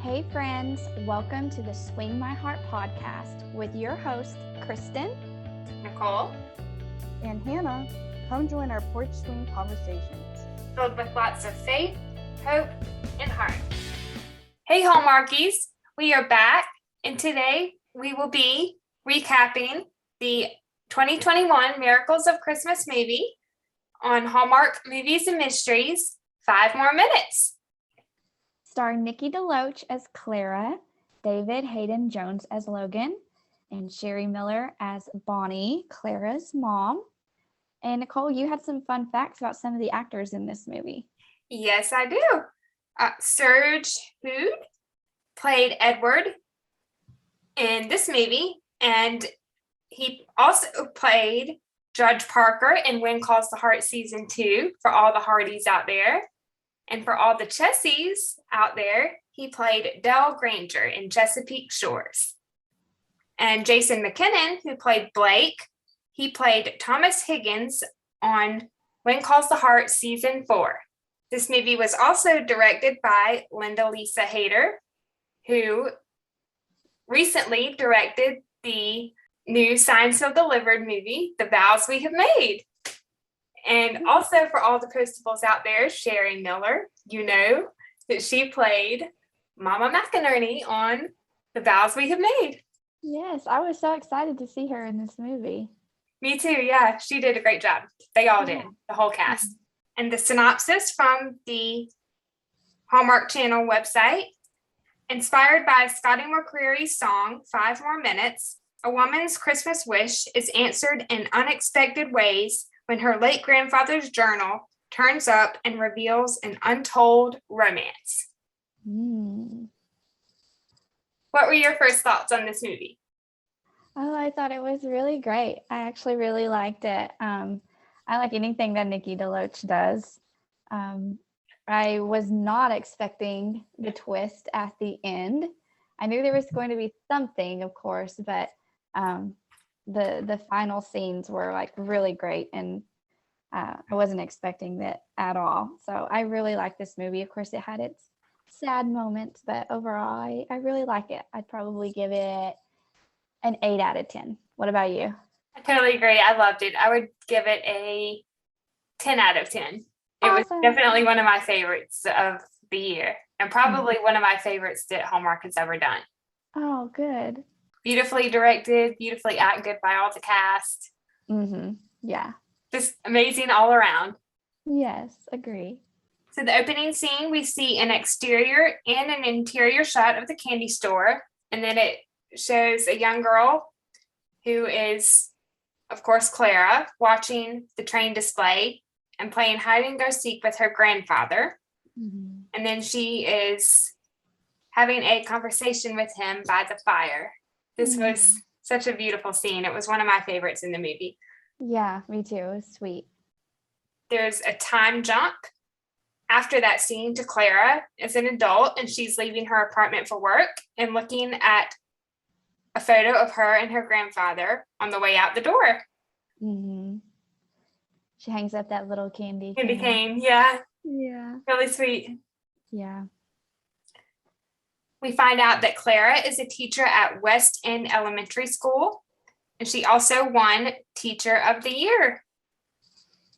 Hey friends, welcome to the Swing My Heart podcast with your host, Kristen, Nicole, and Hannah. Come join our porch swing conversations. filled with lots of faith, hope, and heart. Hey Hallmarkies, we are back, and today we will be recapping the 2021 Miracles of Christmas movie on Hallmark Movies and Mysteries, 5 More Minutes. Starring Nikki DeLoach as Clara, David Hayden Jones as Logan, and Sherry Miller as Bonnie, Clara's mom. And Nicole, you had some fun facts about some of the actors in this movie. Yes, I do. Serge Hood played Edward in this movie, and he also played Judge Parker in When Calls the Heart Season 2 for all the Hardys out there. And for all the Chessies out there, he played Dell Granger in Chesapeake Shores. And Jason McKinnon, who played Blake, he played Thomas Higgins on When Calls the Heart Season 4. This movie was also directed by Linda Lisa Hayter, who recently directed the new Signs Still Delivered movie, The Vows We Have Made. And also for all the Postables out there, Sherry Miller, you know that she played Mama McInerney on The Vows We Have Made. Yes, I was so excited to see her in this movie. Me too, yeah. She did a great job. They all did, the whole cast. And the synopsis from the Hallmark Channel website. Inspired by Scotty McCreery's song, 5 More Minutes, a woman's Christmas wish is answered in unexpected ways when her late grandfather's journal turns up and reveals an untold romance. What were your first thoughts on this movie? Oh, I thought it was really great. I actually really liked it. I like anything that Nikki DeLoach does. I was not expecting the twist at the end. I knew there was going to be something, of course, but the final scenes were like really great, and I wasn't expecting that at all. So I really like this movie. Of course, it had its sad moments, but overall, I really like it. I'd probably give it an 8 out of 10. What about you? I totally agree. I loved it. I would give it a 10 out of 10. It was definitely one of my favorites of the year, and probably one of my favorites that Hallmark has ever done. Oh, good. Beautifully directed, beautifully acted by all the cast. Yeah. Just amazing all around. Yes, agree. So the opening scene, we see an exterior and an interior shot of the candy store, and then it shows a young girl who is, of course, Clara, watching the train display and playing hide and go seek with her grandfather. And then she is having a conversation with him by the fire. This was such a beautiful scene. It was one of my favorites in the movie. Yeah, me too. It was sweet. There's a time jump after that scene to Clara as an adult, and she's leaving her apartment for work and looking at a photo of her and her grandfather on the way out the door. She hangs up that little candy cane. Yeah. Yeah. Really sweet. Yeah. We find out that Clara is a teacher at West End Elementary School, and she also won Teacher of the Year.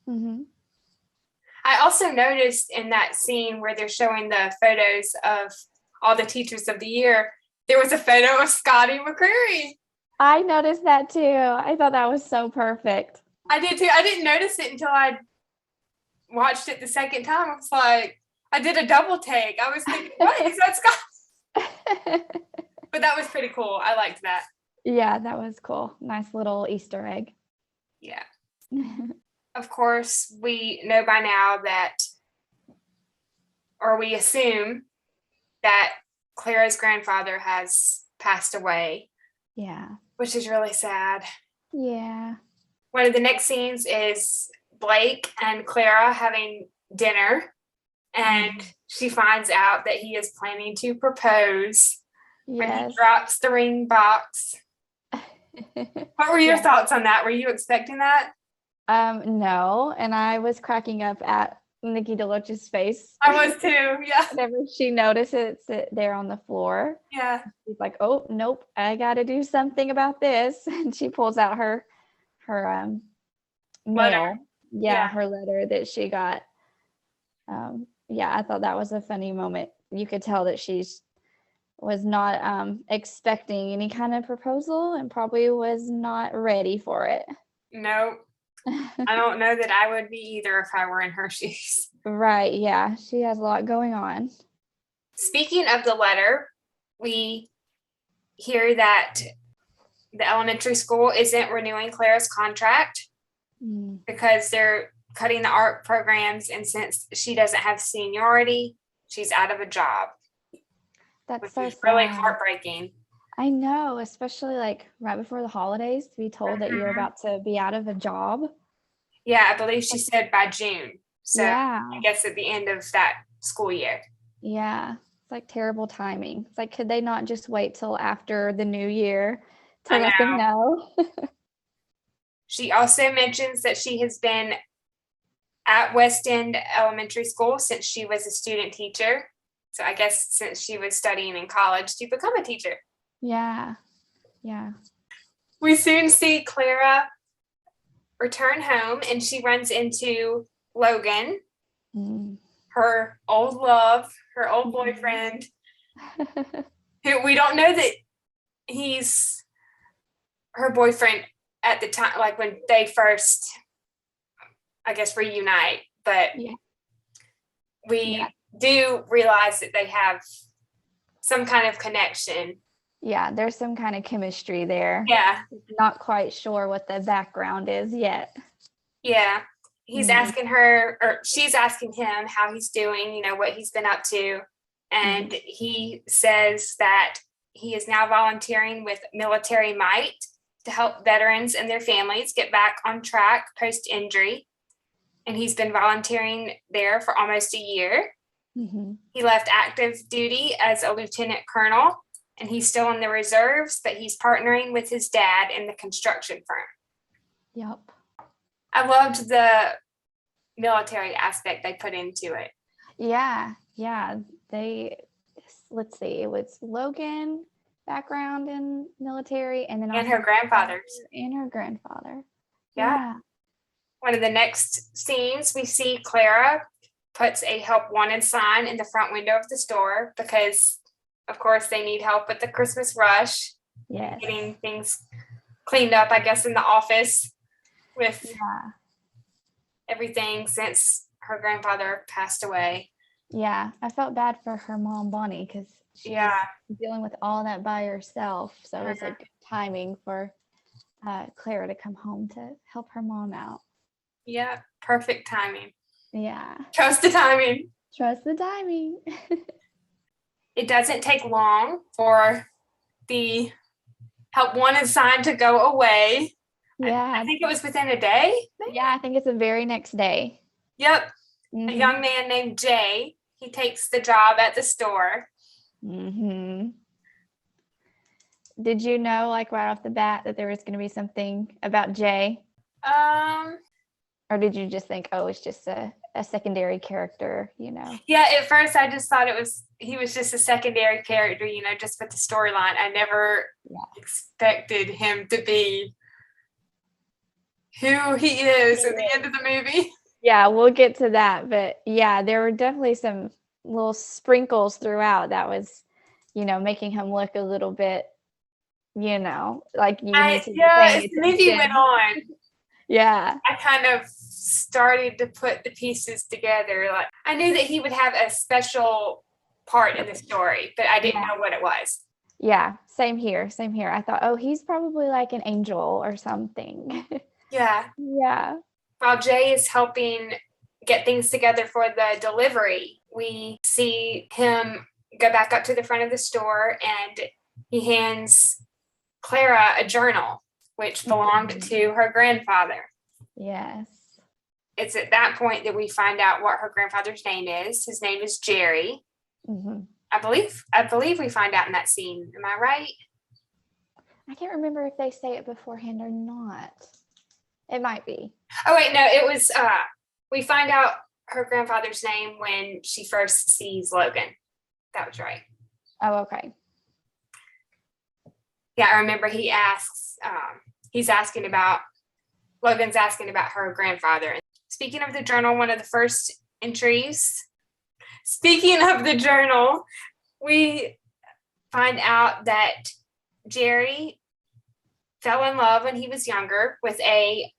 I also noticed in that scene where they're showing the photos of all the Teachers of the Year, there was a photo of Scotty McCreery. I noticed that too. I thought that was so perfect. I did too. I didn't notice it until I watched it the second time. I was like, I did a double take. I was thinking, what is that Scott? But that was pretty cool. I liked that. Yeah, that was cool. Nice little Easter egg. Yeah. Of course, we know by now that, or we assume that Clara's grandfather has passed away. Yeah. Which is really sad. Yeah. One of the next scenes is Blake and Clara having dinner, and she finds out that he is planning to propose when he drops the ring box. What were your thoughts on that? Were you expecting that? No, and I was cracking up at Nikki DeLoach's face. I was too. Yeah. Whenever she notices it there on the floor, Yeah. she's like, "Oh, nope, I got to do something about this." And she pulls out her Letter. mail. Yeah. Her letter that she got. I thought that was a funny moment. You could tell that she's was not expecting any kind of proposal and probably was not ready for it. No, I don't know that I would be either if I were in her shoes. Right, yeah. She has a lot going on. Speaking of the letter, we hear that the elementary school isn't renewing Clara's contract because they're cutting the art programs, and since she doesn't have seniority, she's out of a job. That's so sad. Really heartbreaking. I know, especially like right before the holidays to be told that you're about to be out of a job. Yeah, I believe she said by June. So yeah. I guess at the end of that school year. Yeah. It's like terrible timing. It's like, could they not just wait till after the new year to let them know? She also mentions that she has been at West End Elementary School since she was a student teacher. So I guess since she was studying in college to become a teacher. Yeah. Yeah. We soon see Clara return home, and she runs into Logan, her old love, her old boyfriend, who we don't know that he's her boyfriend at the time, like when they first, I guess, reunite. But we do realize that they have some kind of connection. Yeah, there's some kind of chemistry there. Yeah. Not quite sure what the background is yet. Yeah. He's asking her, or she's asking him how he's doing, what he's been up to. And he says that he is now volunteering with Military Might to help veterans and their families get back on track post-injury. And he's been volunteering there for almost a year. He left active duty as a lieutenant colonel, and he's still in the reserves, but he's partnering with his dad in the construction firm. Yep. I loved the military aspect they put into it. Yeah. Let's see, it was Logan background in military, and then her grandfather's. And her grandfather. Yeah. One of the next scenes, we see Clara puts a help wanted sign in the front window of the store because, of course, they need help with the Christmas rush. Yes. Getting things cleaned up, I guess, in the office with everything since her grandfather passed away. Yeah, I felt bad for her mom, Bonnie, because she was dealing with all that by herself. So it was like good timing for Clara to come home to help her mom out. Yeah, perfect timing. Yeah. Trust the timing. Trust the timing. It doesn't take long for the help wanted sign to go away. Yeah. I think it was within a day. Yeah, I think it's the very next day. Yep. A young man named Jay. He takes the job at the store. Did you know, like right off the bat, that there was going to be something about Jay? Or did you just think, oh, it's just a secondary character, Yeah, at first I just thought he was just a secondary character, just with the storyline. I never expected him to be who he is at the end of the movie. Yeah, we'll get to that. But yeah, there were definitely some little sprinkles throughout that was, making him look a little bit, like you need to be paying as the movie went on. Yeah. I kind of started to put the pieces together. Like I knew that he would have a special part in the story, but I didn't know what it was. Yeah, same here. I thought, oh, he's probably like an angel or something. Yeah. Yeah. While Jay is helping get things together for the delivery, we see him go back up to the front of the store and he hands Clara a journal, which belonged to her grandfather. Yes. It's at that point that we find out what her grandfather's name is. His name is Jerry. I believe we find out in that scene. Am I right? I can't remember if they say it beforehand or not. It might be. Oh wait, no, it was we find out her grandfather's name when she first sees Logan. That was right. Oh, okay. Yeah, I remember he asks, Logan's asking about her grandfather. Speaking of the journal, one of the first entries, speaking of the journal, we find out that Jerry fell in love when he was younger with a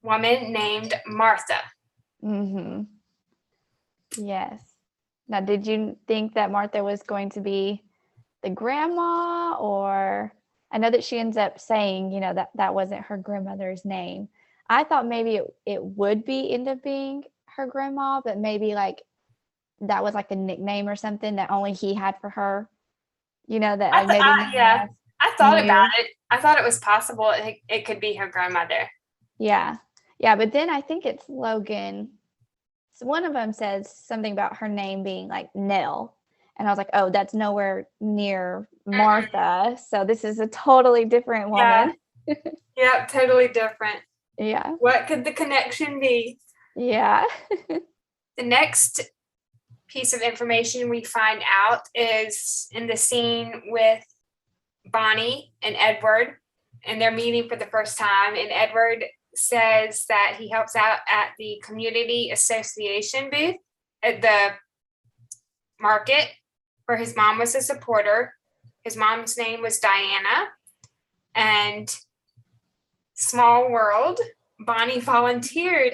woman named Martha. Mm-hmm. Yes. Now, did you think that Martha was going to be the grandma, or I know that she ends up saying, that wasn't her grandmother's name. I thought maybe it would end up being her grandma, but maybe like that was like a nickname or something that only he had for her. That like maybe I thought knew. about it. I thought it was possible it could be her grandmother. Yeah. Yeah, but then I think it's Logan. So one of them says something about her name being like Nell. And I was like, oh, that's nowhere near Martha. So this is a totally different woman. Yeah, totally different. Yeah. What could the connection be? Yeah. The next piece of information we find out is in the scene with Bonnie and Edward, and they're meeting for the first time. And Edward says that he helps out at the community association booth at the market where his mom was a supporter. His mom's name was Diana. And small world, Bonnie volunteered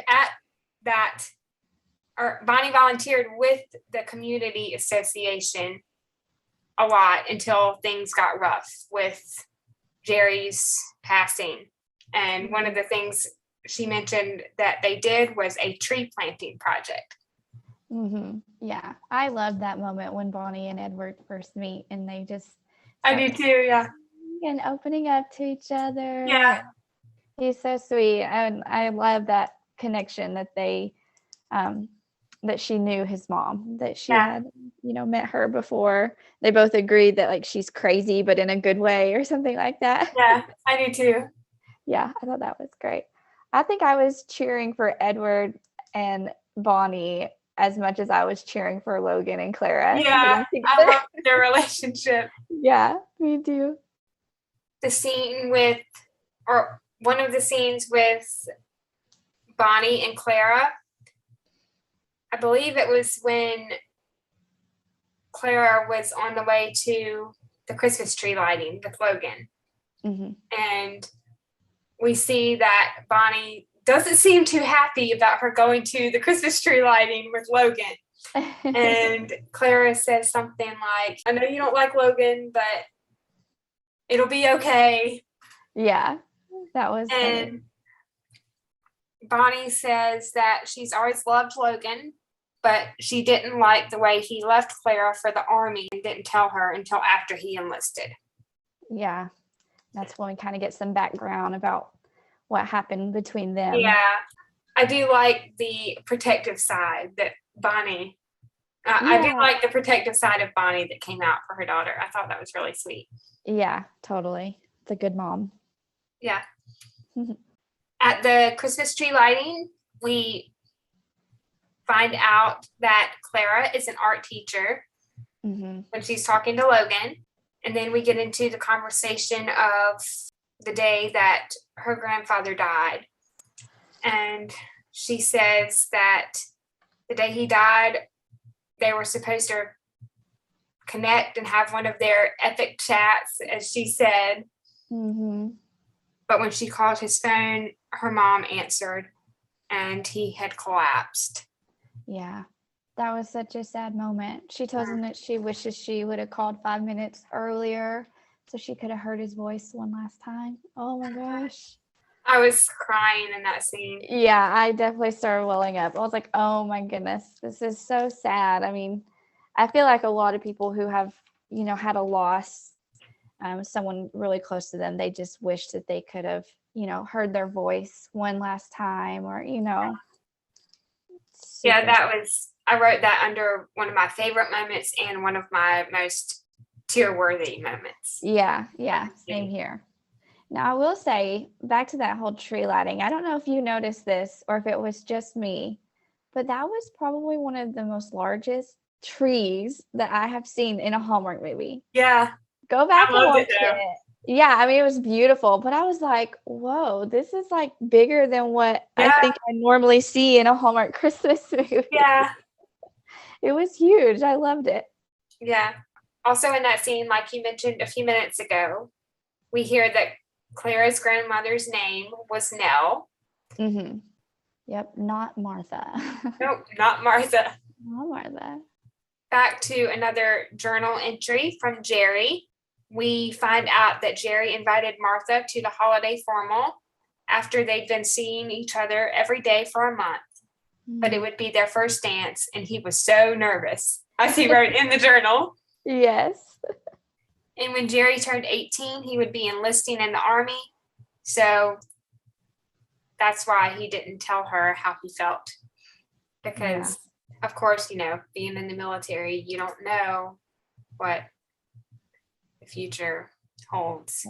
with the community association a lot until things got rough with Jerry's passing. And one of the things she mentioned that they did was a tree planting project. Mm-hmm. Yeah, I love that moment when Bonnie and Edward first meet, and they just I do too, yeah. And opening up to each other. Yeah. He's so sweet, and I love that connection that they that she knew his mom, that she had met her before. They both agreed that like she's crazy but in a good way or something like that. Yeah, I do too. Yeah, I thought that was great. I think I was cheering for Edward and Bonnie as much as I was cheering for Logan and Clara. Yeah, I love their relationship. Yeah, me too. The scene one of the scenes with Bonnie and Clara, I believe it was when Clara was on the way to the Christmas tree lighting with Logan. Mm-hmm. And we see that Bonnie doesn't seem too happy about her going to the Christmas tree lighting with Logan. And Clara says something like, I know you don't like Logan, but it'll be okay. Yeah, that was And funny. Bonnie says that she's always loved Logan, but she didn't like the way he left Clara for the army and didn't tell her until after he enlisted. Yeah, that's when we kind of get some background about what happened between them. Yeah, I do like the protective side that Bonnie, I do like the protective side of Bonnie that came out for her daughter. I thought that was really sweet. Yeah, totally. It's a good mom. Yeah. At the Christmas tree lighting, we find out that Clara is an art teacher when she's talking to Logan. And then we get into the conversation of the day that her grandfather died. And she says that the day he died, they were supposed to connect and have one of their epic chats, as she said. Mm-hmm. But when she called his phone, her mom answered and he had collapsed. Yeah, that was such a sad moment. She tells him that she wishes she would have called 5 minutes earlier so she could have heard his voice one last time. Oh my gosh. I was crying in that scene. Yeah, I definitely started welling up. I was like, oh my goodness, this is so sad. I mean, I feel like a lot of people who have, had a loss, someone really close to them, they just wish that they could have, heard their voice one last time, or, Yeah, I wrote that under one of my favorite moments and one of my most tear-worthy moments. Yeah, same here. Now, I will say, back to that whole tree lighting, I don't know if you noticed this or if it was just me, but that was probably one of the most largest trees that I have seen in a Hallmark movie. Yeah. Go back I and loved watch it, though. it. Yeah, I mean, it was beautiful, but I was like, whoa, this is like bigger than what I think I normally see in a Hallmark Christmas movie. Yeah. It was huge. I loved it. Yeah. Also in that scene, like you mentioned a few minutes ago, we hear that Clara's grandmother's name was Nell. Mm-hmm. Yep, not Martha. Nope, not Martha. Not Martha. Back to another journal entry from Jerry. We find out that Jerry invited Martha to the holiday formal after they'd been seeing each other every day for a month. But it would be their first dance, and he was so nervous, as he wrote in the journal. Yes. And when Jerry turned 18, he would be enlisting in the Army. So that's why he didn't tell her how he felt. Because, of course, you know, being in the military, you don't know what the future holds.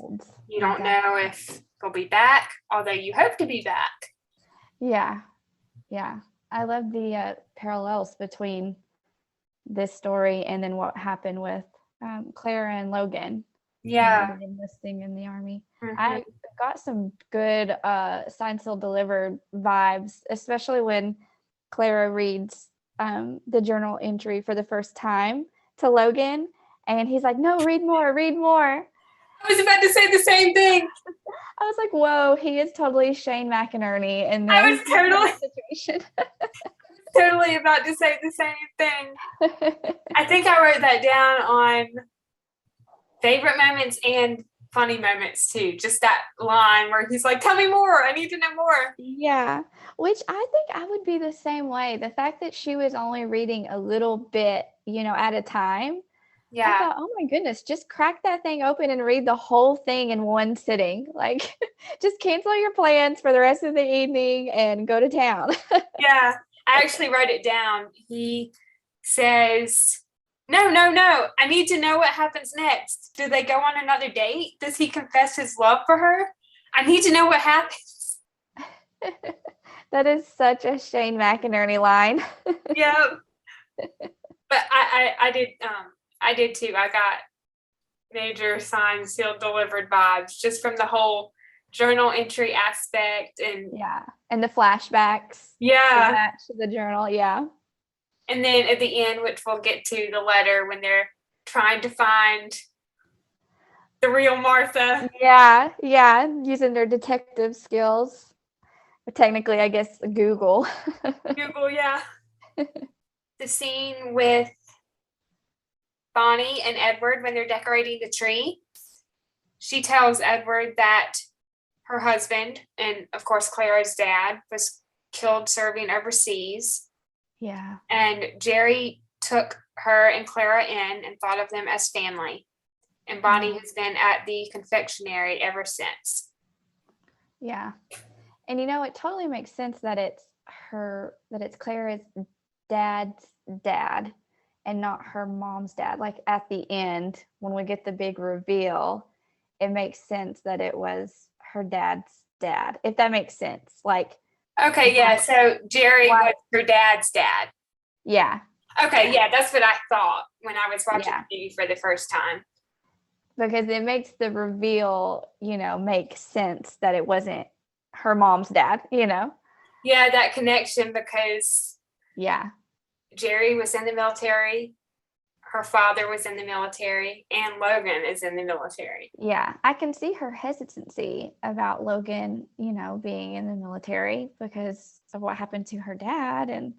You don't know if they'll be back, although you hope to be back. Yeah. Yeah. I love the parallels between this story and then what happened with Clara and Logan. Yeah. You know, enlisting in the Army. Mm-hmm. I got some good Signed, Sealed, Delivered vibes, especially when Clara reads the journal entry for the first time to Logan. And he's like, no, read more, read more. I was about to say the same thing. I was like, whoa, he is totally Shane McInerney in this. I was totally situation. totally about to say the same thing. I think I wrote that down on favorite moments and funny moments too. Just that line where he's like, tell me more. I need to know more. Yeah, which I think I would be the same way. The fact that she was only reading a little bit, you know, at a time. Yeah. I thought, oh my goodness, just crack that thing open and read the whole thing in one sitting. Like, just cancel your plans for the rest of the evening and go to town. Yeah, I actually wrote it down. He says, no. I need to know what happens next. Do they go on another date? Does he confess his love for her? I need to know what happens. That is such a Shane McInerney line. Yeah. But I did too. I got major Signed, Sealed, Delivered vibes just from the whole journal entry aspect and the flashbacks. Yeah. To the journal. Yeah. And then at the end, which we'll get to the letter when they're trying to find the real Martha. Yeah, using their detective skills. But technically, I guess Google. Google, yeah. The scene with Bonnie and Edward when they're decorating the tree. She tells Edward that her husband, and of course Clara's dad, was killed serving overseas. Yeah. And Jerry took her and Clara in and thought of them as family. And Bonnie has been at the confectionery ever since. Yeah. And you know, it totally makes sense that it's Clara's dad's dad and not her mom's dad. Like at the end, when we get the big reveal, it makes sense that it was her dad's dad, if that makes sense. Like, okay, yeah. So Jerry was her dad's dad. Yeah. Okay, yeah, that's what I thought when I was watching the movie for the first time. Because it makes the reveal, you know, make sense that it wasn't her mom's dad, you know? Yeah, that connection because Jerry was in the military, her father was in the military, and Logan is in the military. Yeah, I can see her hesitancy about Logan, you know, being in the military because of what happened to her dad. And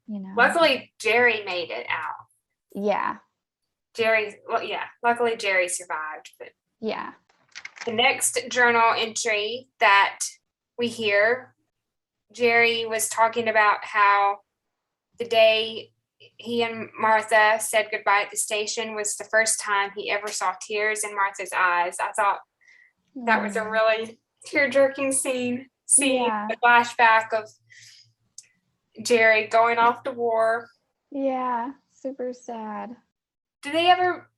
you know, luckily Jerry made it out. Yeah. Luckily Jerry survived. But yeah. The next journal entry that we hear, Jerry was talking about how the day he and Martha said goodbye at the station was the first time he ever saw tears in Martha's eyes. I thought that was a really tear-jerking scene. The flashback of Jerry going off to war. Yeah, super sad. Do they ever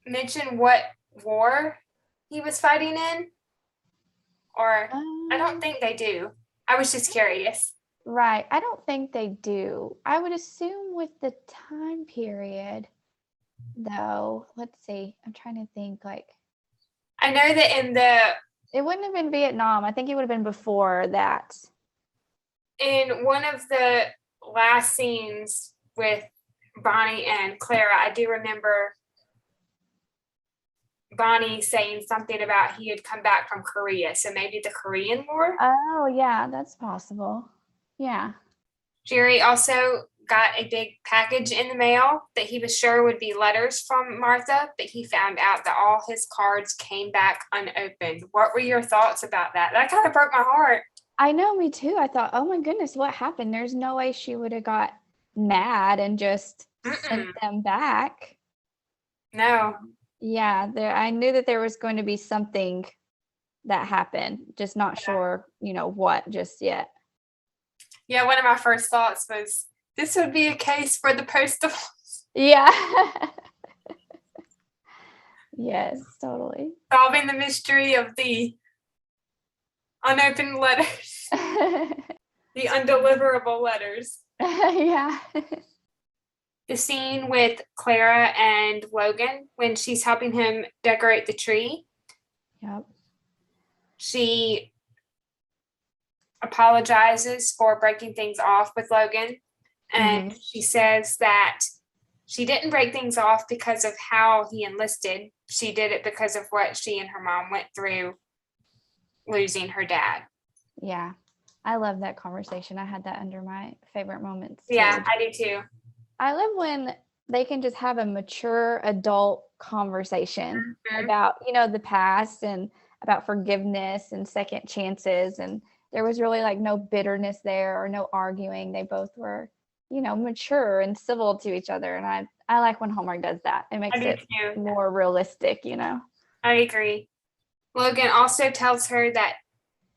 mention what war he was fighting in? Or I don't think they do. I was just curious. Right. I don't think they do. I would assume with the time period, though. Let's see. I'm trying to think. Like, I know that it wouldn't have been Vietnam. I think it would have been before that. in one of the last scenes with Bonnie and Clara, I do remember Bonnie saying something about he had come back from Korea. So maybe the Korean War. Oh, yeah, that's possible. Yeah. Jerry also got a big package in the mail that he was sure would be letters from Martha, but he found out that all his cards came back unopened. What were your thoughts about that? That kind of broke my heart. I know, me too. I thought, oh my goodness, what happened? There's no way she would have got mad and just sent them back. No. Yeah, I knew that there was going to be something that happened, just not sure, what just yet. Yeah, one of my first thoughts was this would be a case for the postal. Yeah. Yes, totally. Solving the mystery of the unopened letters, the undeliverable letters. Yeah. The scene with Clara and Logan when she's helping him decorate the tree. Yep. She apologizes for breaking things off with Logan. And she says that she didn't break things off because of how he enlisted. She did it because of what she and her mom went through losing her dad. Yeah. I love that conversation. I had that under my favorite moments too. Yeah, I do too. I love when they can just have a mature adult conversation about, the past and about forgiveness and second chances. And there was really like no bitterness there or no arguing. They both were, mature and civil to each other. And I like when Hallmark does that. It makes it more realistic, I agree. Logan also tells her that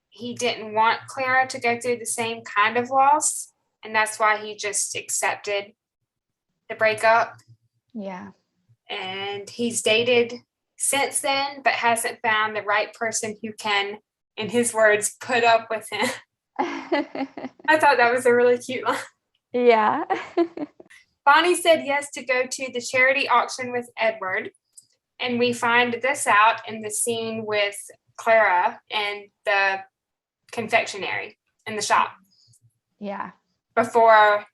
he didn't want Clara to go through the same kind of loss. And that's why he just accepted the breakup. Yeah. And he's dated since then, but hasn't found the right person who can, in his words, put up with him. I thought that was a really cute line. Yeah. Bonnie said yes to go to the charity auction with Edward. And we find this out in the scene with Clara and the confectionery in the shop. Yeah. Before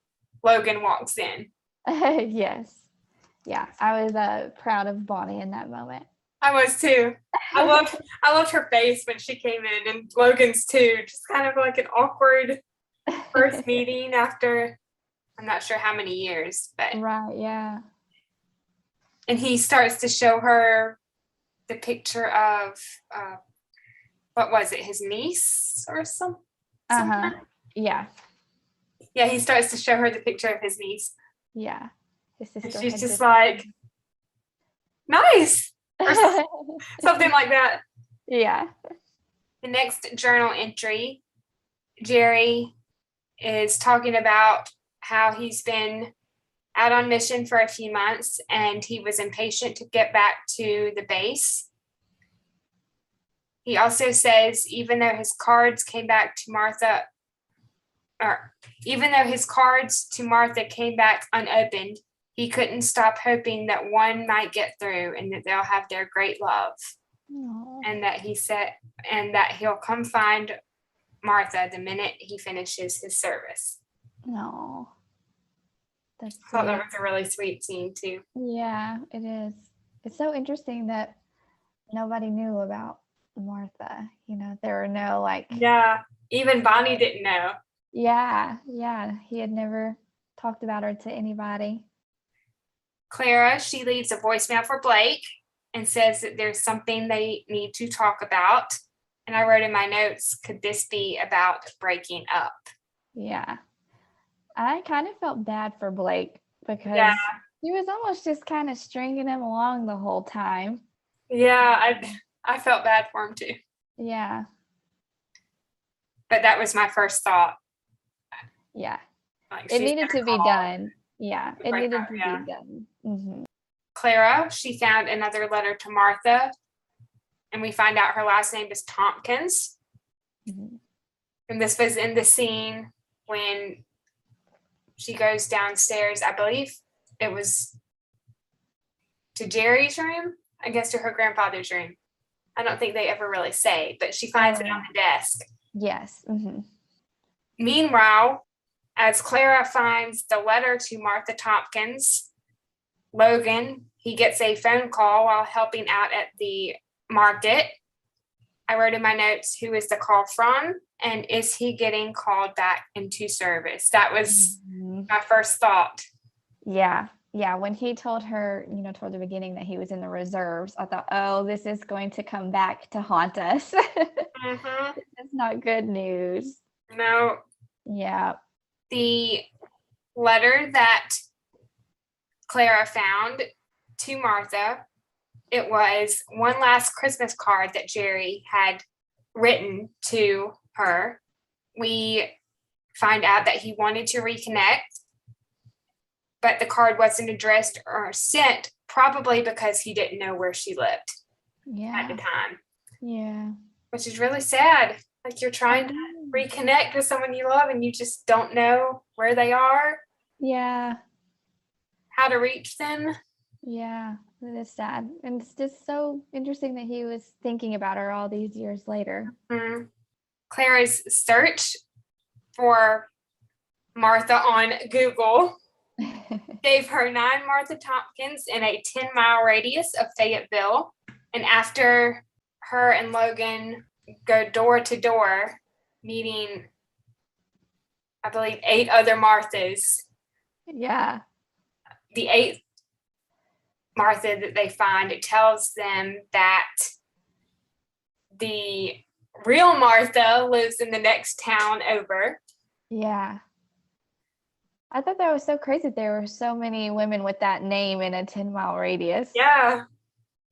Logan walks in. Yes. Yeah. I was proud of Bonnie in that moment. I was too. I loved her face when she came in, and Logan's too. Just kind of like an awkward first meeting after I'm not sure how many years, but right, yeah. And he starts to show her the picture of what was it, his niece or something? Yeah. Yeah, he starts to show her the picture of his niece. Yeah. His sister. And she's just like, nice. Or something like that. Yeah. The next journal entry, Jerry is talking about how he's been out on mission for a few months and he was impatient to get back to the base. He also says even though his cards to Martha came back unopened, he couldn't stop hoping that one might get through and that they'll have their great love. Aww. And that he'll come find Martha the minute he finishes his service. No. That's I thought that was a really sweet scene too. Yeah, it is. It's so interesting that nobody knew about Martha. There were no Yeah, even Bonnie didn't know. Yeah, he had never talked about her to anybody. Clara, she leaves a voicemail for Blake and says that there's something they need to talk about. And I wrote in my notes, could this be about breaking up? Yeah. I kind of felt bad for Blake because he was almost just kind of stringing him along the whole time. Yeah, I felt bad for him too. Yeah. But that was my first thought. Yeah. It needed to be done. Yeah, it needed to be done. Mm-hmm. Clara, she found another letter to Martha, and we find out her last name is Tompkins. Mm-hmm. And this was in the scene when she goes downstairs. I believe it was to Jerry's room, I guess to her grandfather's room. I don't think they ever really say, but she finds it on the desk. Yes. Meanwhile, as Clara finds the letter to Martha Tompkins, Logan, he gets a phone call while helping out at the market. I wrote in my notes, who is the call from? And is he getting called back into service? That was my first thought. Yeah. Yeah. When he told her, toward the beginning that he was in the reserves, I thought, oh, this is going to come back to haunt us. It's not good news. No. Yeah. The letter that Clara found to Martha, it was one last Christmas card that Jerry had written to her. We find out that he wanted to reconnect, but the card wasn't addressed or sent, probably because he didn't know where she lived at the time. Yeah. Which is really sad. Like, you're trying to reconnect with someone you love and you just don't know where they are. Yeah. How to reach them. Yeah, it is sad. And it's just so interesting that he was thinking about her all these years later. Clara's search for Martha on Google gave her 9 Martha Tompkins in a 10-mile radius of Fayetteville. And after her and Logan go door to door, meeting, I believe, 8 other Marthas. Yeah. The 8th Martha that they find, it tells them that the real Martha lives in the next town over. Yeah. I thought that was so crazy that there were so many women with that name in a 10-mile radius. Yeah.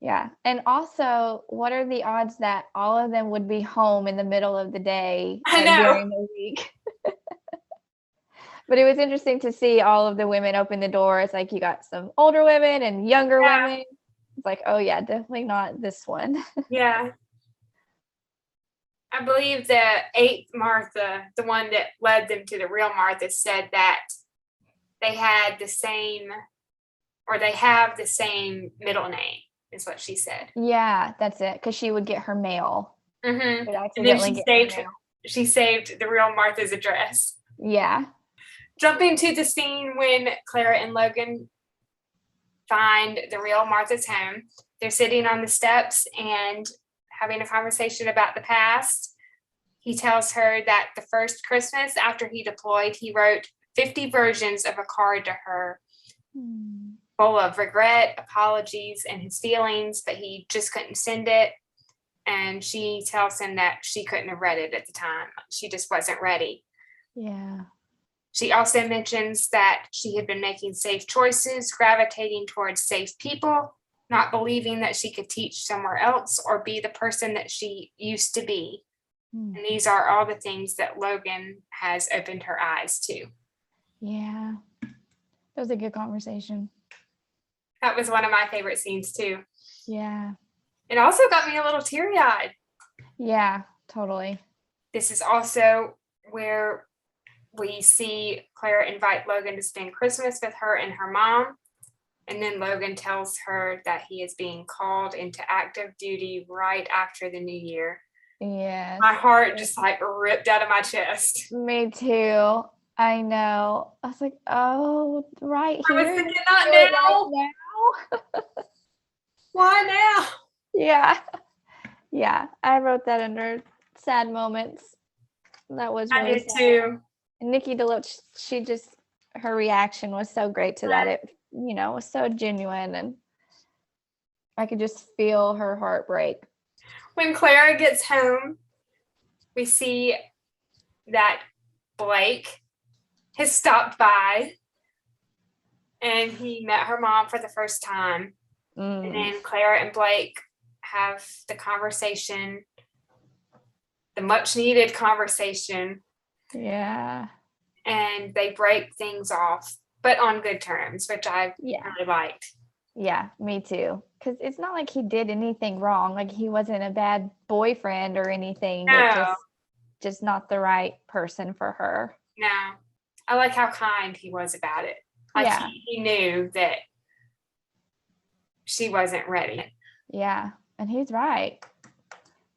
Yeah. And also, what are the odds that all of them would be home in the middle of the day during the week? But it was interesting to see all of the women open the doors. Like, you got some older women and younger women. It's like, oh yeah, definitely not this one. Yeah. I believe the 8th Martha, the one that led them to the real Martha, said that they had the same, or they have the same middle name, is what she said. Yeah, that's it. Because she would get her mail. And then she saved the real Martha's address. Yeah. Jumping to the scene when Clara and Logan find the real Martha's home. They're sitting on the steps and having a conversation about the past. He tells her that the first Christmas after he deployed, he wrote 50 versions of a card to her, full of regret, apologies, and his feelings, but he just couldn't send it. And she tells him that she couldn't have read it at the time. She just wasn't ready. Yeah. She also mentions that she had been making safe choices, gravitating towards safe people, not believing that she could teach somewhere else or be the person that she used to be. And these are all the things that Logan has opened her eyes to. Yeah. That was a good conversation. That was one of my favorite scenes too. Yeah. It also got me a little teary-eyed. Yeah, totally. This is also where we see Clara invite Logan to spend Christmas with her and her mom. And then Logan tells her that he is being called into active duty right after the new year. Yeah. My heart just ripped out of my chest. Me too. I know. I was like, oh, right here. I was thinking, not now. Right now. Why now? Yeah. Yeah. I wrote that under sad moments. That was really I did sad. too. And Nikki DeLoach, her reaction was so great to that. It, was so genuine, and I could just feel her heart break. When Clara gets home, we see that Blake has stopped by and he met her mom for the first time. And then Clara and Blake have the conversation, the much needed conversation. Yeah. And they break things off, but on good terms, which I really liked. Yeah, me too. Because it's not like he did anything wrong. Like, he wasn't a bad boyfriend or anything. No. It's just not the right person for her. No. I like how kind he was about it. Like Yeah. he knew that she wasn't ready. Yeah. And he's right.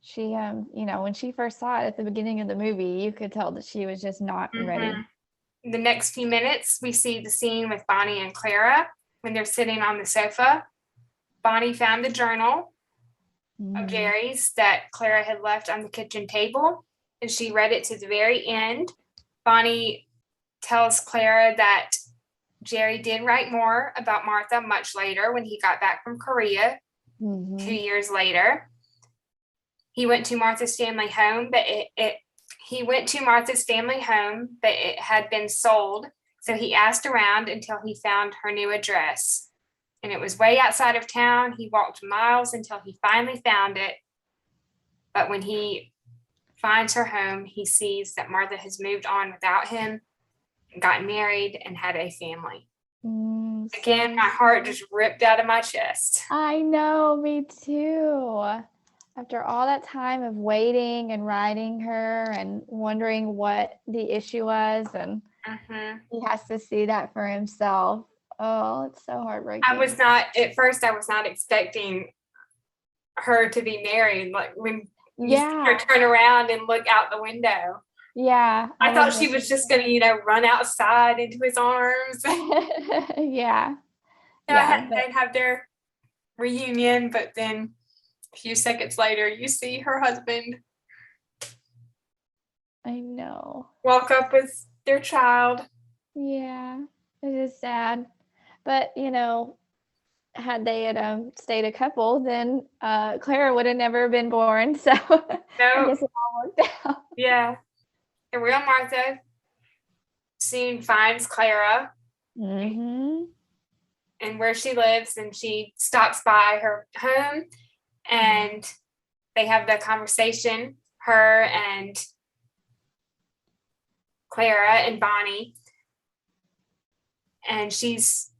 She, when she first saw it at the beginning of the movie, you could tell that she was just not ready. In the next few minutes, we see the scene with Bonnie and Clara when they're sitting on the sofa. Bonnie found the journal of Jerry's that Clara had left on the kitchen table, and she read it to the very end. Bonnie tells Clara that Jerry did write more about Martha much later when he got back from Korea 2 years later. He went to Martha's family home, but it had been sold. So he asked around until he found her new address. And it was way outside of town. He walked miles until he finally found it. But when he finds her home, he sees that Martha has moved on without him, got married, and had a family. Again, my heart just ripped out of my chest. I know, me too. After all that time of waiting and writing her and wondering what the issue was, and he has to see that for himself. Oh, it's so heartbreaking. At first I was not expecting her to be married. Like when you see her turn around and look out the window. Yeah. I thought she was just going to, run outside into his arms. Yeah. They'd have their reunion, but then a few seconds later, you see her husband. I know. Walk up with their child. Yeah, it is sad. But, had they stayed a couple, then Clara would have never been born. So I guess it all worked out. Yeah. The real Martha soon finds Clara and where she lives, and she stops by her home, and they have the conversation, her and Clara and Bonnie. And she's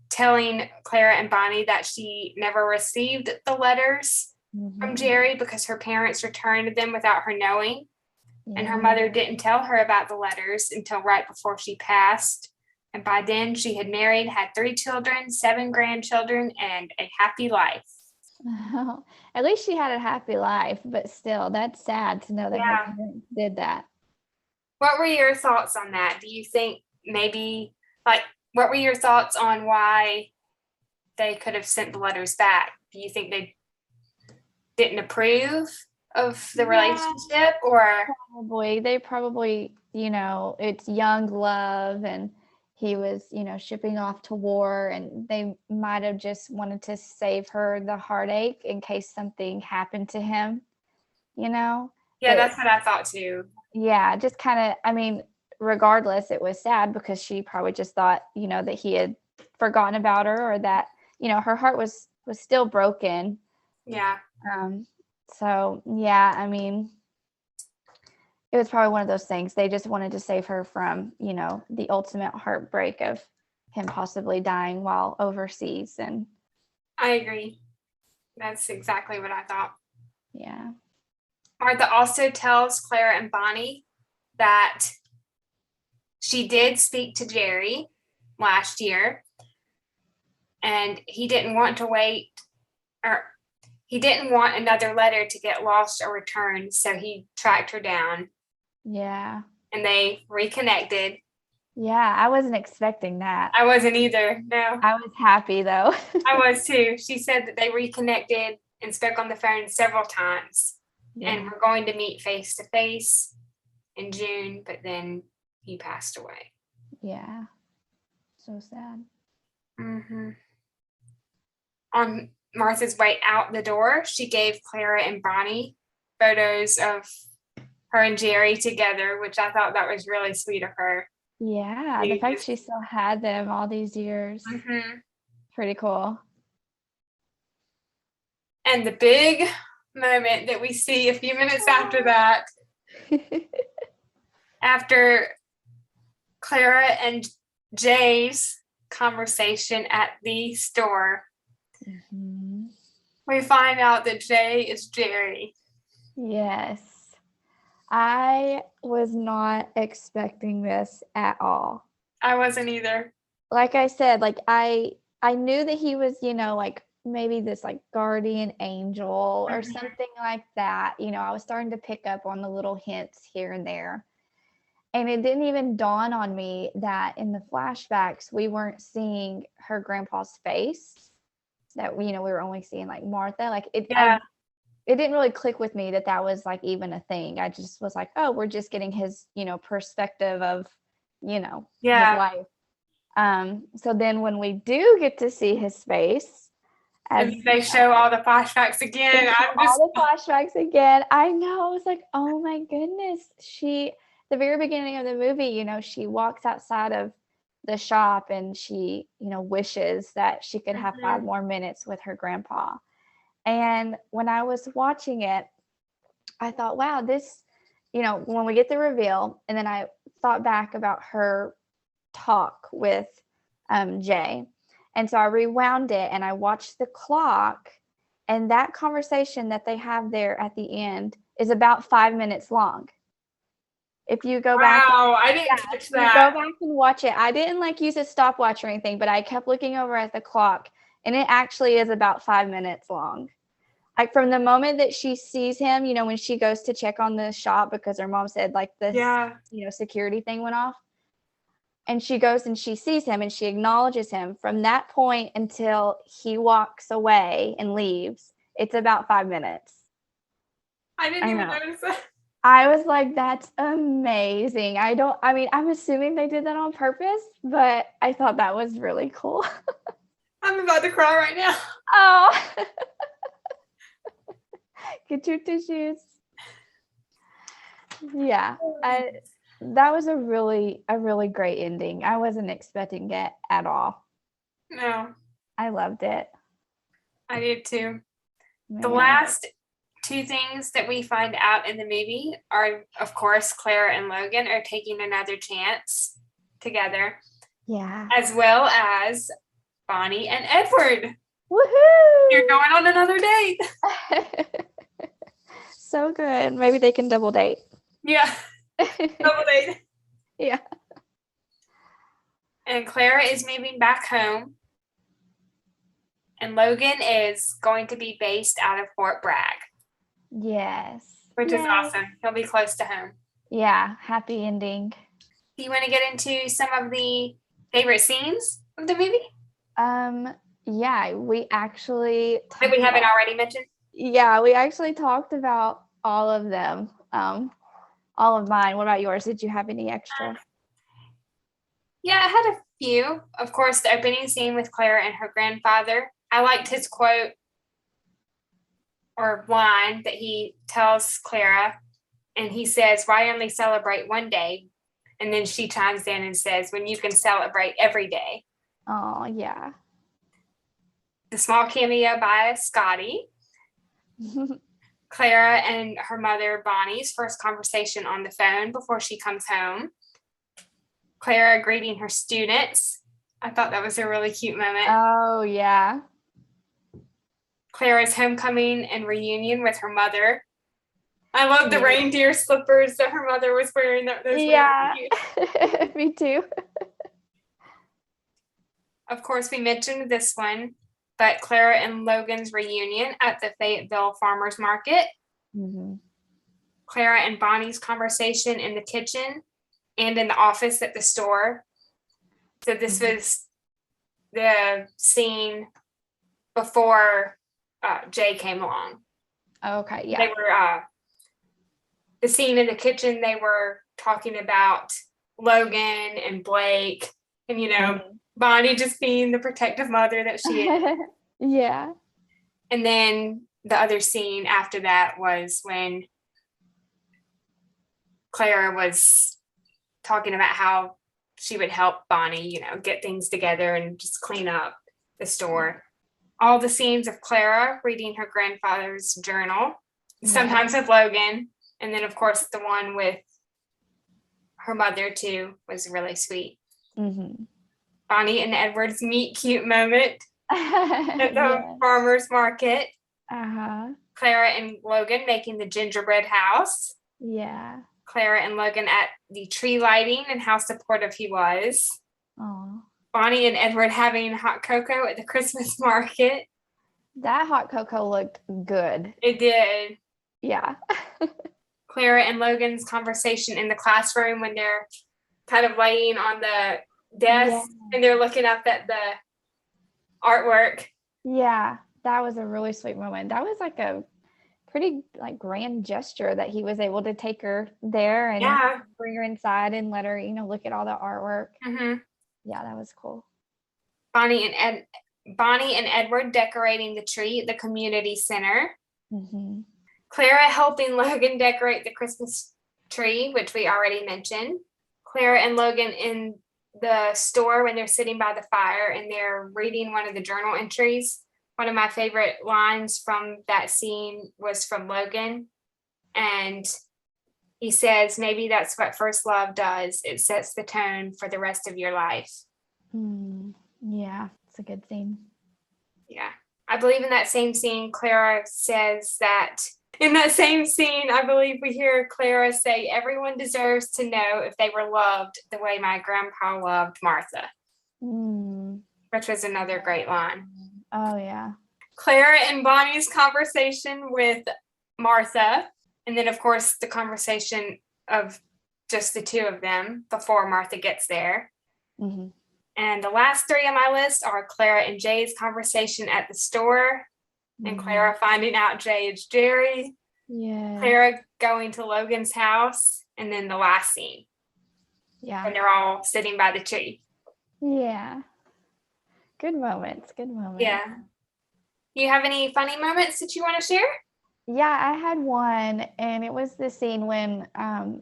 telling Clara and Bonnie that she never received the letters from Jerry because her parents returned them without her knowing. And her mother didn't tell her about the letters until right before she passed. And by then she had married, had 3 children, 7 grandchildren, and a happy life. Oh, at least she had a happy life, but still, that's sad to know that her parents did that. What were your thoughts on that? Do you think maybe, what were your thoughts on why they could have sent the letters back? Do you think they didn't approve of the relationship, or? They probably, it's young love, and he was, shipping off to war, and they might have just wanted to save her the heartache in case something happened to him, Yeah, that's what I thought too. Yeah, just kind of, regardless, it was sad because she probably just thought, that he had forgotten about her, or that, her heart was still broken. Yeah. So, yeah, it was probably one of those things. They just wanted to save her from, the ultimate heartbreak of him possibly dying while overseas. And I agree. That's exactly what I thought. Yeah. Martha also tells Clara and Bonnie that she did speak to Jerry last year, and he didn't want another letter to get lost or returned, so he tracked her down. Yeah. And they reconnected. Yeah, I wasn't expecting that. I wasn't either, no. I was happy, though. I was too. She said that they reconnected and spoke on the phone several times. Yeah. And we're going to meet face to face in June, but then he passed away. Yeah. So sad. On Martha's way out the door, she gave Clara and Bonnie photos of her and Jerry together, which I thought that was really sweet of her. Yeah, the fact she still had them all these years. Pretty cool. And the big moment that we see a few minutes after that, after Clara and Jay's conversation at the store, we find out that Jay is Jerry. Yes. I was not expecting this at all. I wasn't either. Like I said, like I knew that he was, like maybe this like guardian angel or something like that. I was starting to pick up on the little hints here and there. And it didn't even dawn on me that in the flashbacks we weren't seeing her grandpa's face. That we were only seeing like Martha. Like it didn't really click with me that was like even a thing. I just was like, oh, we're just getting his, perspective of, his life. So then when we do get to see his face, as and they show all the flashbacks again, all the flashbacks again. I know. I was like, oh my goodness. The very beginning of the movie, she walks outside of the shop and she, wishes that she could have 5 more minutes with her grandpa. And when I was watching it, I thought, wow, this, when we get the reveal, and then I thought back about her talk with Jay. And so I rewound it and I watched the clock, and that conversation that they have there at the end is about 5 minutes long. If you go back, I didn't catch that. Go back and watch it. I didn't like use a stopwatch or anything, but I kept looking over at the clock, and it actually is about 5 minutes long. Like from the moment that she sees him, when she goes to check on the shop because her mom said like this, security thing went off, and she goes and she sees him and she acknowledges him. From that point until he walks away and leaves, it's about 5 minutes. I didn't even notice that. I was like, that's amazing. I'm assuming they did that on purpose, but I thought that was really cool. I'm about to cry right now. Oh, get your tissues. Yeah, that was a really great ending. I wasn't expecting it at all. No. I loved it. I did too. Man. The last 2 things that we find out in the movie are, of course, Clara and Logan are taking another chance together. Yeah. As well as Bonnie and Edward. Woohoo! You're going on another date. So good. Maybe they can double date. Yeah. Double date. Yeah. And Clara is moving back home. And Logan is going to be based out of Fort Bragg. Yes. Which is awesome. He'll be close to home. Yeah. Happy ending. Do you want to get into some of the favorite scenes of the movie? Yeah, we actually that we haven't already mentioned. Yeah, we actually talked about all of them. All of mine. What about yours? Did you have any extra? Yeah, I had a few. Of course, the opening scene with Clara and her grandfather. I liked his quote or line that he tells Clara, and he says, "Why only celebrate one day?" And then she chimes in and says, "When you can celebrate every day." Oh, yeah. The small cameo by Scotty. Clara and her mother, Bonnie's first conversation on the phone before she comes home. Clara greeting her students. I thought that was a really cute moment. Oh, yeah. Clara's homecoming and reunion with her mother. I love the reindeer slippers that her mother was wearing. Those yeah, me too. Of course, we mentioned this one, but Clara and Logan's reunion at the Fayetteville Farmers Market. Mm-hmm. Clara and Bonnie's conversation in the kitchen and in the office at the store. So this was the scene before Jay came along. Okay, yeah. They were the scene in the kitchen. They were talking about Logan and Blake, and Bonnie just being the protective mother that she is. Yeah. And then the other scene after that was when Clara was talking about how she would help Bonnie, get things together and just clean up the store. All the scenes of Clara reading her grandfather's journal, sometimes with Logan, and then, of course, the one with her mother, too, was really sweet. Mm-hmm. Bonnie and Edward's meet cute moment at the farmer's market. Uh-huh. Clara and Logan making the gingerbread house. Yeah. Clara and Logan at the tree lighting and how supportive he was. Oh, Bonnie and Edward having hot cocoa at the Christmas market. that hot cocoa looked good. It did. Yeah. Clara and Logan's conversation in the classroom when they're kind of laying on the desk and they're looking up at the artwork. Yeah, that was a really sweet moment. That was like a pretty like grand gesture that he was able to take her there and bring her inside and let her, look at all the artwork. Mm-hmm. Yeah, that was cool. Bonnie and Edward decorating the tree at the community center. Mm-hmm. Clara helping Logan decorate the Christmas tree, which we already mentioned. Clara and Logan in the store when they're sitting by the fire and they're reading one of the journal entries. One of my favorite lines from that scene was from Logan. And he says, maybe that's what first love does. It sets the tone for the rest of your life. Yeah, it's a good scene. Yeah. I believe in that same scene, Clara says that in that same scene, I believe we hear Clara say, everyone deserves to know if they were loved the way my grandpa loved Martha, which was another great line. Oh, yeah. Clara and Bonnie's conversation with Martha, and then, of course, the conversation of just the two of them before Martha gets there. Mm-hmm. And the last three on my list are Clara and Jay's conversation at the store, and Clara finding out Jay is Jerry. Yeah. Clara going to Logan's house, and then the last scene. Yeah. And they're all sitting by the tree. Yeah. Good moments. Good moments. Yeah. Do you have any funny moments that you want to share? Yeah, I had one, and it was the scene when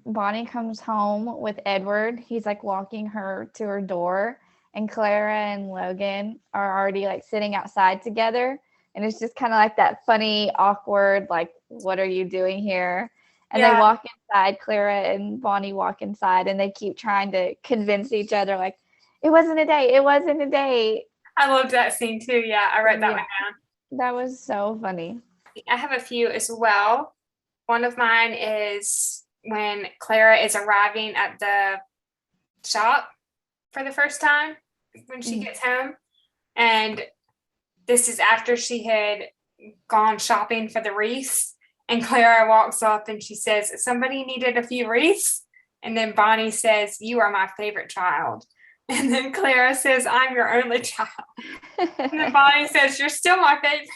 Bonnie comes home with Edward. He's like walking her to her door, and Clara and Logan are already like sitting outside together. And it's just kind of like that funny, awkward, like, what are you doing here? And they walk inside, Clara and Bonnie walk inside, and they keep trying to convince each other, like, it wasn't a date. It wasn't a date. I loved that scene too. Yeah, I wrote that one down. That was so funny. I have a few as well. One of mine is when Clara is arriving at the shop for the first time when she gets home. And this is after she had gone shopping for the wreaths. And Clara walks up and she says, somebody needed a few wreaths. And then Bonnie says, you are my favorite child. And then Clara says, I'm your only child. And then Bonnie says, you're still my favorite.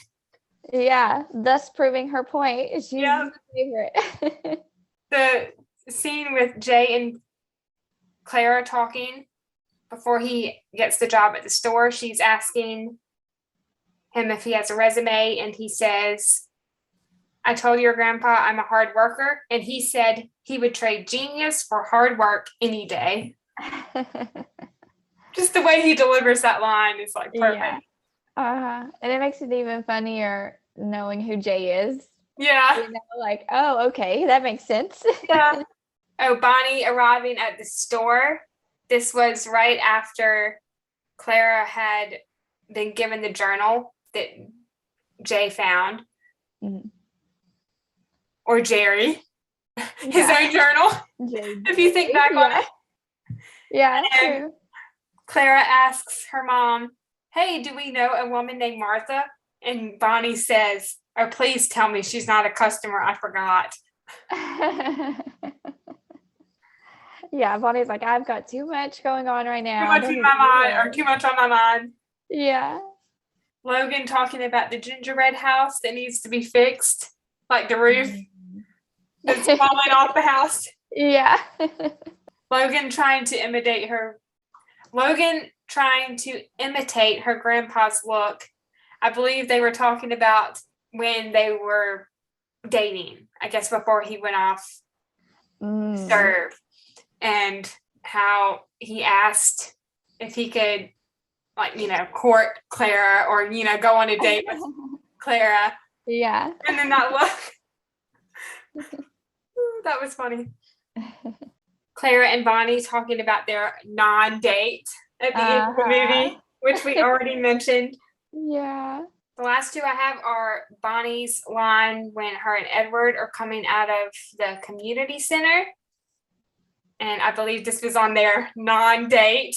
Yeah, thus proving her point. She's my favorite. The scene with Jay and Clara talking before he gets the job at the store, she's asking him if he has a resume, and he says, I told your grandpa I'm a hard worker, and he said he would trade genius for hard work any day. Just the way he delivers that line is like perfect. Yeah. And it makes it even funnier knowing who Jay is. Yeah. Like, oh, okay, that makes sense. Yeah. Oh, Bonnie arriving at the store. This was right after Clara had been given the journal that Jay found. Mm-hmm. Or Jerry. His own journal. If you think back on it. Yeah, and true. Clara asks her mom, hey, do we know a woman named Martha? And Bonnie says, oh, please tell me she's not a customer. I forgot. Yeah, Bonnie's like, I've got too much going on right now. Too much in my mind, or too much on my mind. Yeah. Logan talking about the gingerbread house that needs to be fixed, like the roof that's falling off the house. Yeah. Logan trying to imitate her grandpa's look. I believe they were talking about when they were dating, I guess before he went off serve, and how he asked if he could, like, court Clara or, go on a date with Clara. Yeah. And then that look. That was funny. Clara and Bonnie talking about their non-date at the end of the movie, which we already mentioned. Yeah. The last two I have are Bonnie's line when her and Edward are coming out of the community center. And I believe this was on their non-date.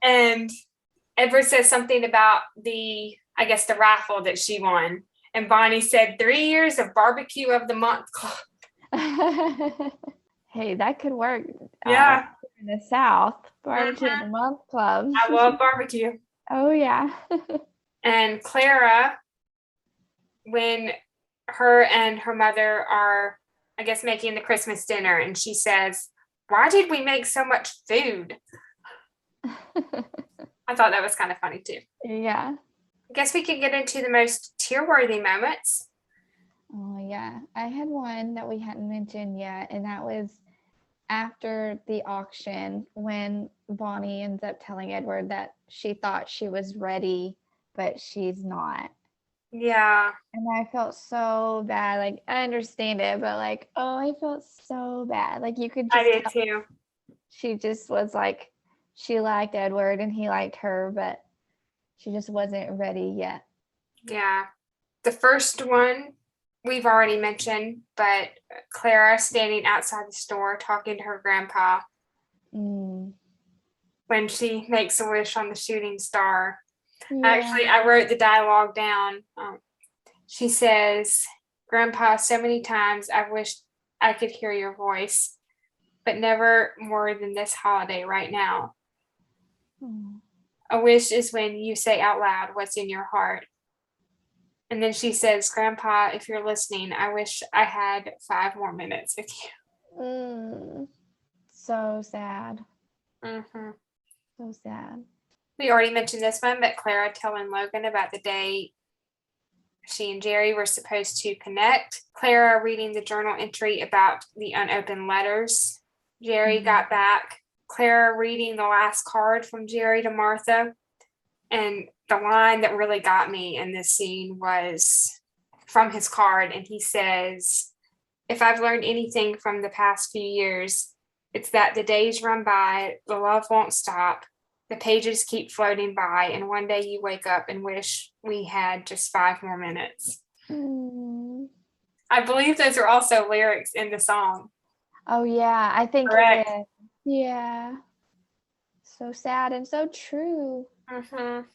And Edward says something about the raffle that she won. And Bonnie said 3 years of barbecue of the month club. Hey, that could work. Yeah. In the South, barbecue of the month club. I love barbecue. Oh, yeah. And Clara, when her and her mother are, making the Christmas dinner, and she says, "Why did we make so much food?" I thought that was kind of funny too. Yeah. I guess we can get into the most tear-worthy moments. Oh, yeah. I had one that we hadn't mentioned yet, and that was after the auction when Bonnie ends up telling Edward that she thought she was ready, but she's not. Yeah. And I felt so bad. Like, I understand it, but like, oh, I felt so bad. Like, you could just I did too. She just was like, she liked Edward and he liked her, but she just wasn't ready yet. Yeah. The first one we've already mentioned, but Clara standing outside the store talking to her grandpa when she makes a wish on the shooting star. Yeah. I wrote the dialogue down. She says, "Grandpa, so many times I wished I could hear your voice, but never more than this holiday right now. A wish is when you say out loud what's in your heart." And then she says, "Grandpa, if you're listening, I wish I had 5 more minutes with you." So sad. Mm-hmm. So sad. We already mentioned this one, but Clara telling Logan about the day she and Jerry were supposed to connect. Clara reading the journal entry about the unopened letters Jerry got back. Clara reading the last card from Jerry to Martha. And the line that really got me in this scene was from his card. And he says, "If I've learned anything from the past few years, it's that the days run by, the love won't stop, the pages keep floating by, and one day you wake up and wish we had just 5 more minutes." I believe those are also lyrics in the song. Oh, yeah. I think Correct. it is. Yeah. So sad and so true. Mm-hmm.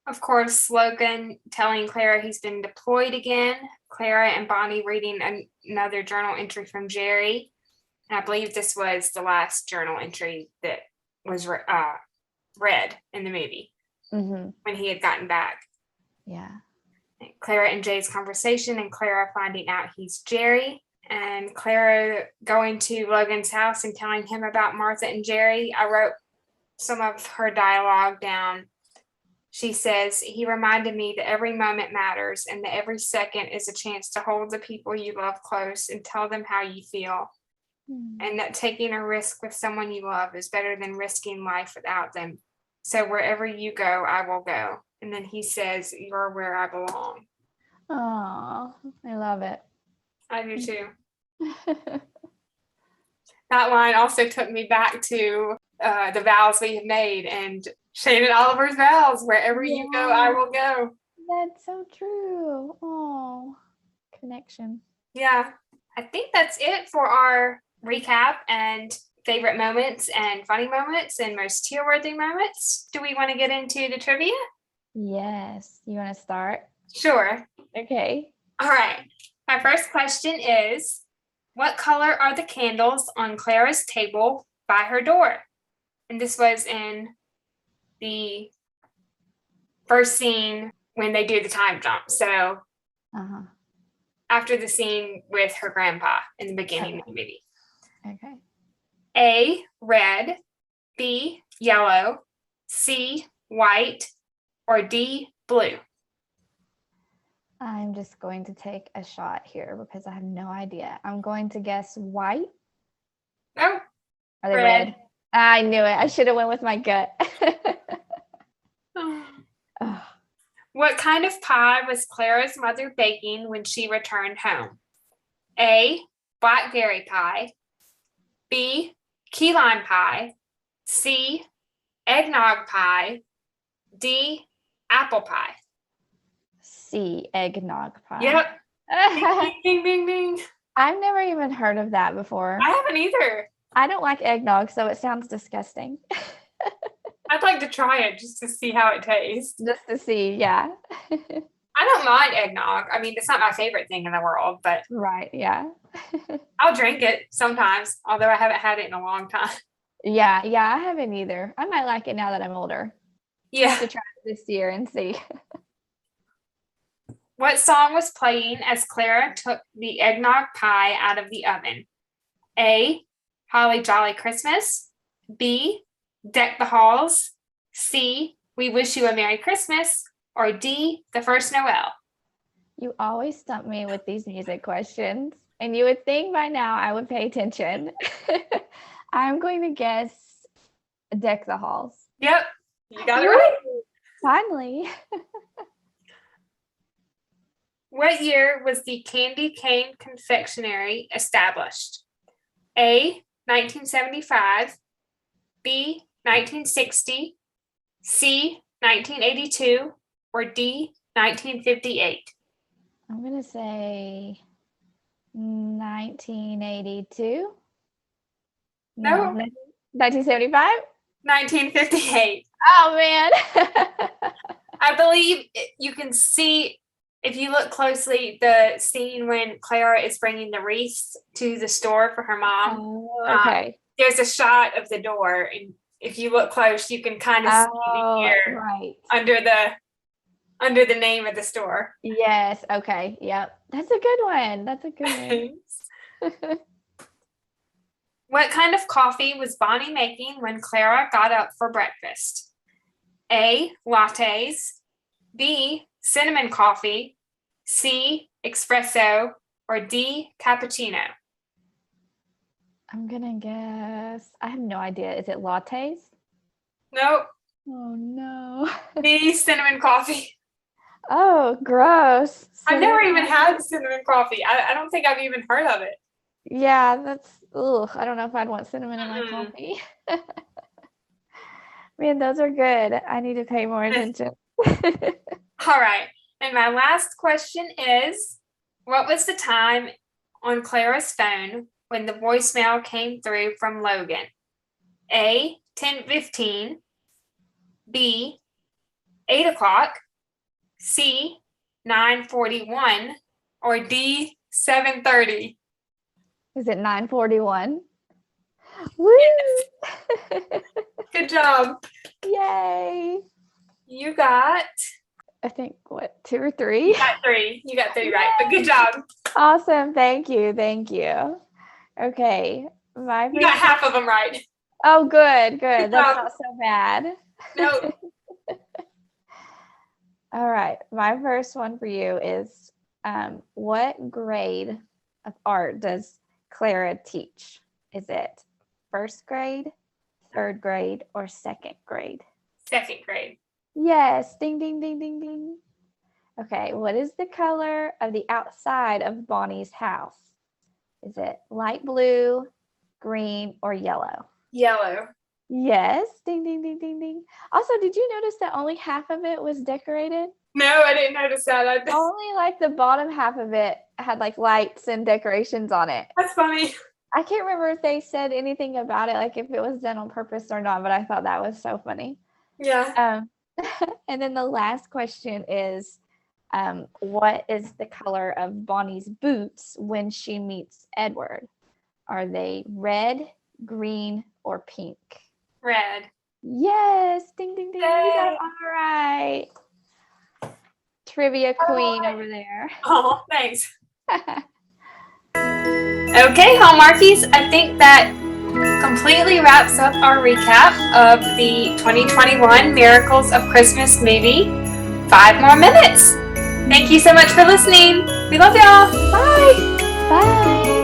Of course, Logan telling Clara he's been deployed again. Clara and Bonnie reading another journal entry from Jerry. And I believe this was the last journal entry that was read in the movie when he had gotten back. Yeah. Clara and Jay's conversation, and Clara finding out he's Jerry. And Clara going to Logan's house and telling him about Martha and Jerry. I wrote some of her dialogue down. She says, "He reminded me that every moment matters and that every second is a chance to hold the people you love close and tell them how you feel. And that taking a risk with someone you love is better than risking life without them. So wherever you go, I will go." And then he says, "You're where I belong." Oh, I love it. I do too. That line also took me back to the vows we have made and Shannon Oliver's vows. "Wherever you go, I will go." That's so true. Oh, connection. Yeah, I think that's it for our recap and favorite moments and funny moments and most tear-worthy moments. Do we want to get into the trivia? Yes. You want to start? Sure. Okay. All right. My first question is, what color are the candles on Clara's table by her door? And this was in the first scene when they do the time jump. So after the scene with her grandpa in the beginning of the movie. Okay. A, red, B, yellow, C, white, or D, blue? I'm just going to take a shot here because I have no idea. I'm going to guess white. Oh, Are they red? I knew it. I should have went with my gut. What kind of pie was Clara's mother baking when she returned home? A, blackberry pie, B, key lime pie, C, eggnog pie, D, apple pie. C, eggnog pie. Yep. Ding, ding, ding, ding. I've never even heard of that before. I haven't either. I don't like eggnog, so it sounds disgusting. I'd like to try it just to see how it tastes. Just to see, yeah. I don't mind eggnog. I mean, it's not my favorite thing in the world, but Right, yeah. I'll drink it sometimes, although I haven't had it in a long time. Yeah, I haven't either. I might like it now that I'm older. I Yeah. have to try it this year and see. What song was playing as Clara took the eggnog pie out of the oven? A, Holly Jolly Christmas. B, Deck the Halls. C, We Wish You a Merry Christmas. Or D, The First Noel. You always stump me with these music questions, and you would think by now I would pay attention. I'm going to guess Deck the Halls. Yep, you got it right. Finally. What year was the Candy Cane Confectionery established? A, 1975. B, 1960. C, 1982. Or D, 1958. I'm going to say 1982. No. 1975? 1958. Oh, man. I believe you can see, if you look closely, the scene when Clara is bringing the wreaths to the store for her mom. Oh, okay. There's a shot of the door, and if you look close, you can kind of see the year right. under the name of the store. Yes. Okay. Yep. That's a good one. What kind of coffee was Bonnie making when Clara got up for breakfast? A, lattes. B, cinnamon coffee. C, espresso. Or D, cappuccino. I'm going to guess. I have no idea. Is it lattes? Nope. Oh, no. B, cinnamon coffee. Oh, gross. I've never even had cinnamon coffee. I don't think I've even heard of it. Yeah, that's, I don't know if I'd want cinnamon in my coffee. Man, those are good. I need to pay more attention. All right. And my last question is, what was the time on Clara's phone when the voicemail came through from Logan? A, 10:15. B, 8 o'clock. C, 9:41. Or D, 7:30. Is it 9:41? Woo! Yes. Good job. Yay! You got, I think, what, 2 or 3? You got 3. You got 3 right, but good job. Awesome. Thank you. Okay. You got half of them right. Oh, good. That's not so bad. No. All right. My first one for you is, what grade of art does Clara teach? Is it first grade, third grade, or second grade? Second grade. Yes. Ding, ding, ding, ding, ding. Okay. What is the color of the outside of Bonnie's house? Is it light blue, green, or yellow? Yellow. Yes. Ding, ding, ding, ding, ding. Also, did you notice that only half of it was decorated? No, I didn't notice that. Only like the bottom half of it had like lights and decorations on it. That's funny. I can't remember if they said anything about it, like if it was done on purpose or not, but I thought that was so funny. Yeah. And then the last question is, what is the color of Bonnie's boots when she meets Edward? Are they red, green, or pink? Red. Yes. Ding, ding, ding. You got it all right. Trivia queen over there. Oh, thanks. Okay, Hallmarkies, I think that completely wraps up our recap of the 2021 Miracles of Christmas movie. 5 more minutes. Thank you so much for listening. We love y'all. Bye. Bye.